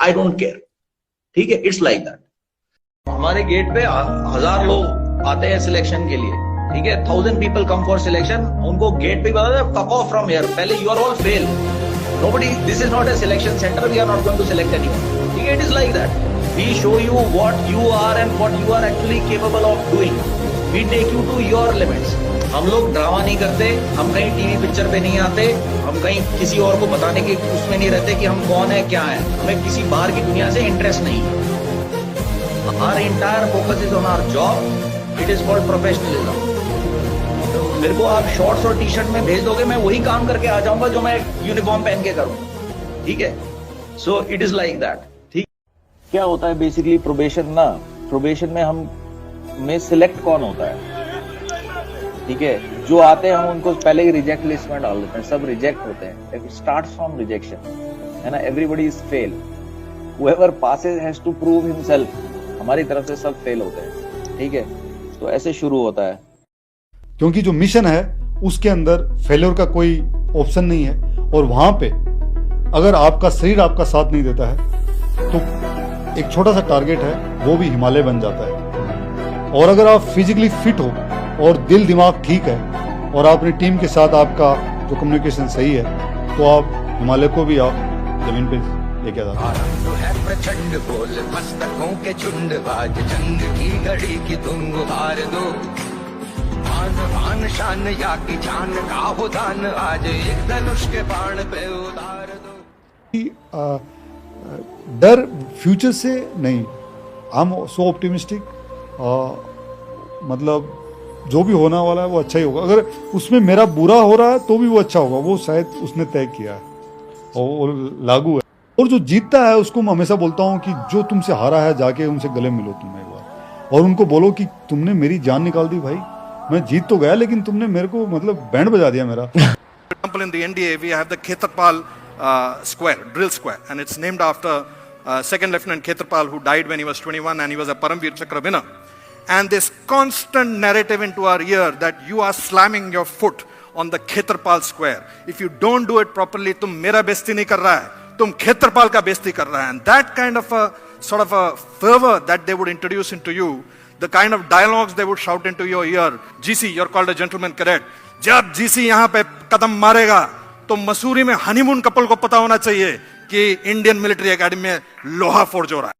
I don't care, ठीक है, it's like that. हमारे गेट पे 1000 लोग आते हैं सिलेक्शन के लिए, ठीक है, 1000 पीपल कम फॉर सिलेक्शन, उनको गेट पे बता दे फक ऑफ फ्रॉम हियर, पहले you are all fail, nobody, this is not a selection center, we are not going to select anyone, ठीक है, it is like that, we show you what you are and what you are actually capable of doing, we take you to your limits। हम लोग drama नहीं करते, हम कहीं TV picture पे नहीं आते, हम कहीं किसी और को बताने के उसमें नहीं रहते कि हम कौन है क्या है, हमें किसी बाहर की दुनिया से इंटरेस्ट नहीं है। Our entire focus is on our job, it is called professionalism। तो मेरे को आप शॉर्ट्स और टी शर्ट में भेज दोगे, मैं वही काम करके आ जाऊंगा जो मैं यूनिफॉर्म पहन के करूँ, ठीक है, so it is like that. ठीक, क्या होता है बेसिकली प्रोबेशन ना, प्रोबेशन में हम में सिलेक्ट कौन होता है, ठीक है, जो आते हैं हम उनको पहले ही रिजेक्ट लिस्ट में डाल देते हैं, सब रिजेक्ट होते हैं, इट स्टार्ट्स फ्रॉम रिजेक्शन, है ना, everybody is fail, whoever passes has to prove himself, हमारी तरफ से सब फेल होते हैं, ठीक है, तो ऐसे शुरू होता है। क्योंकि जो मिशन है उसके अंदर फेलियर का कोई ऑप्शन नहीं है, और वहां पे अगर आपका शरीर आपका साथ नहीं देता है तो एक छोटा सा टारगेट है वो भी हिमालय बन जाता है। और अगर आप फिजिकली फिट हो और दिल दिमाग ठीक है और अपनी टीम के साथ आपका जो कम्युनिकेशन सही है तो आप हिमालय को भी आप जमीन पे लेके आ जाते हैं। प्रचंड बोल मस्तकों के झुंड बाज जंग की घड़ी की तुम गुहार दो, आन बान शान या की जान का हो दान, आज एक धनुष के बाण पे उतार दो। डर फ्यूचर से नहीं, आई एम सो ऑप्टिमिस्टिक, मतलब जो भी होने वाला है वो अच्छा ही होगा, अगर उसमें मेरा बुरा हो रहा है तो भी वो अच्छा होगा, वो शायद उसने तय किया है और लागू है। और जो जीतता है उसको मैं हमेशा बोलता हूँ कि जो तुमसे हारा है जाके उनसे गले मिलो तुम एक बार, और उनको बोलो कि तुमने मेरी जान निकाल दी भाई, मैं जीत तो गया लेकिन तुमने मेरे को मतलब बैंड बजा दिया मेरा। example, in the NDA, we have the Khetarpal Square, drill square, and it's named after Second Lieutenant Khetarpal, who died when he was 21, and he was a Paramveer Chakra winner. And this constant narrative into our ear that you are slamming your foot on the Khetarpal Square. If you don't do it properly, तुम मेरा बेइज्जती नहीं कर रहा है, तुम Khetarpal का बेइज्जती कर रहा है. And that kind of a sort of a fervor that they would introduce into you, the kind of dialogues they would shout into your ear. GC, you're called a gentleman cadet. जब GC यहाँ पे कदम मारेगा तो मसूरी में honeymoon couple को पता होना चाहिए कि इंडियन मिलिट्री एकेडमी में लोहा फोर्ज हो रहा है.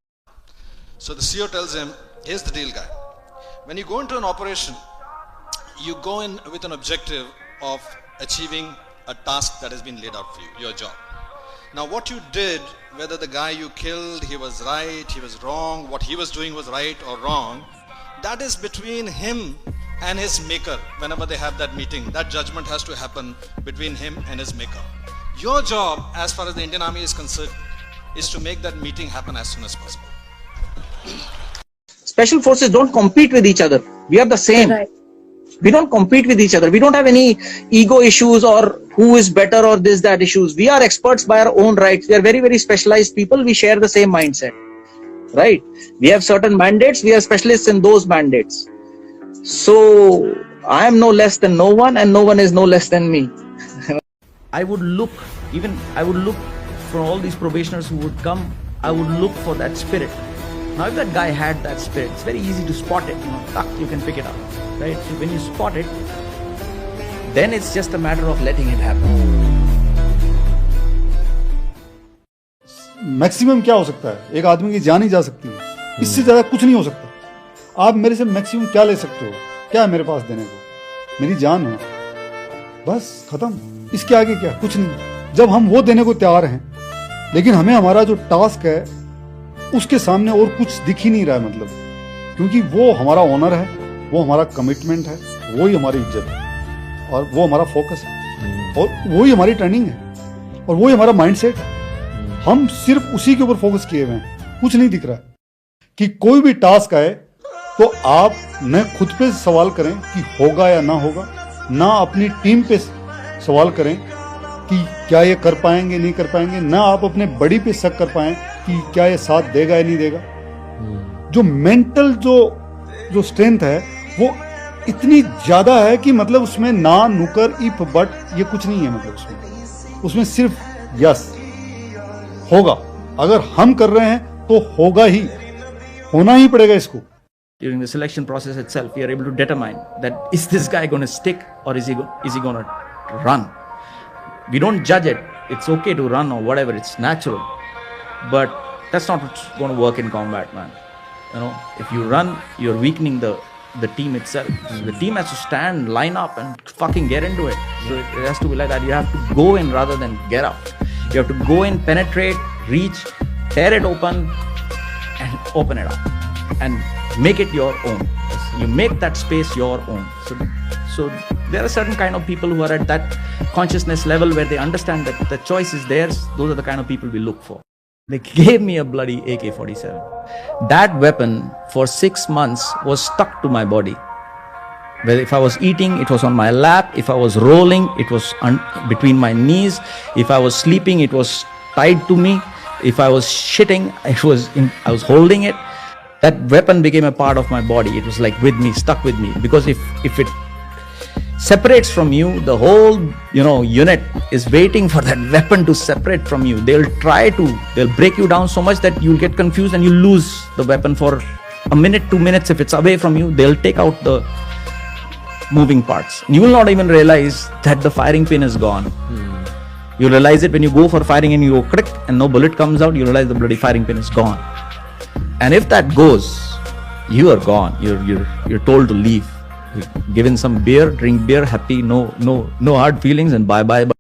So the CEO tells him, here's the deal, guy. When you go into an operation, you go in with an objective of achieving a task that has been laid out for you, your job. Now what you did, whether the guy you killed, he was right, he was wrong, what he was doing was right or wrong, that is between him and his maker. Whenever they have that meeting, that judgment has to happen between him and his maker. Your job, as far as the Indian Army is concerned, is to make that meeting happen as soon as possible. Special forces don't compete with each other. We are the same. Right. We don't compete with each other. We don't have any ego issues or who is better or this, that issues. We are experts by our own rights. We are very, very specialized people. We share the same mindset. Right? We have certain mandates. We are specialists in those mandates. So I am no less than no one and no one is no less than me. I would look for all these probationers who would come, I would look for that spirit. Now if that guy had that spirit, it's very easy to spot it, you can pick it up, right? So when you spot it, then it's just a matter of letting it happen. Maximum क्या हो सकता है? एक आदमी की जान ही जा सकती है, इससे ज्यादा कुछ नहीं हो सकता. आप मेरे से मैक्सिमम क्या ले सकते हो? क्या है मेरे पास देने को? मेरी जान है, बस खत्म. इसके आगे क्या? कुछ नहीं. जब हम वो देने को तैयार हैं, लेकिन हमें हमारा जो टास्क है उसके सामने और कुछ दिख ही नहीं रहा है, मतलब क्योंकि वो हमारा ऑनर है, वो हमारा कमिटमेंट है, वो ही हमारी इज्जत है और वो हमारा फोकस है और वो ही हमारी ट्रेनिंग है और वो ही हमारा माइंडसेट है. हम सिर्फ उसी के ऊपर फोकस किए हुए हैं, कुछ नहीं दिख रहा है. कि कोई भी टास्क आए तो आप न खुद पे सवाल करें कि होगा या ना होगा, ना अपनी टीम पे सवाल करें कि क्या ये कर पाएंगे नहीं कर पाएंगे, ना आप अपने बड़ी पे शक कर पाएं कि क्या ये साथ देगा या नहीं देगा. जो मेंटल जो स्ट्रेंथ है वो इतनी ज्यादा है कि मतलब उसमें ना नुकर इफ बट ये कुछ नहीं है. मतलब उसमें सिर्फ यस होगा अगर हम कर रहे हैं तो होगा ही, होना ही पड़ेगा इसको. During the selection process itself, we are able to determine that is this guy going to stick or is he going to run. We don't judge it. It's okay to run or whatever. It's natural, but that's not what's going to work in combat, man. You know, if you run, you're weakening the team itself. The team has to stand, line up, and fucking get into it. So it has to be like that. You have to go in rather than get out. You have to go in, penetrate, reach, tear it open, and open it up, and make it your own. You make that space your own. So there are certain kind of people who are at that consciousness level where they understand that the choice is theirs. Those are the kind of people we look for. They gave me a bloody AK-47. That weapon for 6 months was stuck to my body. Where if I was eating, it was on my lap. If I was rolling, it was between my knees. If I was sleeping, it was tied to me. If I was shitting, I was holding it. That weapon became a part of my body. It was like with me, stuck with me. Because if it separates from you, the whole unit is waiting for that weapon to separate from you. They'll break you down so much that you'll get confused and you lose the weapon for a minute, 2 minutes. If it's away from you, they'll take out the moving parts. You will not even realize that the firing pin is gone. You realize it when you go for firing and you go click and no bullet comes out. You realize the bloody firing pin is gone. And if that goes, you are gone. You're told to leave. You're given some beer, drink beer, happy, no hard feelings, and bye.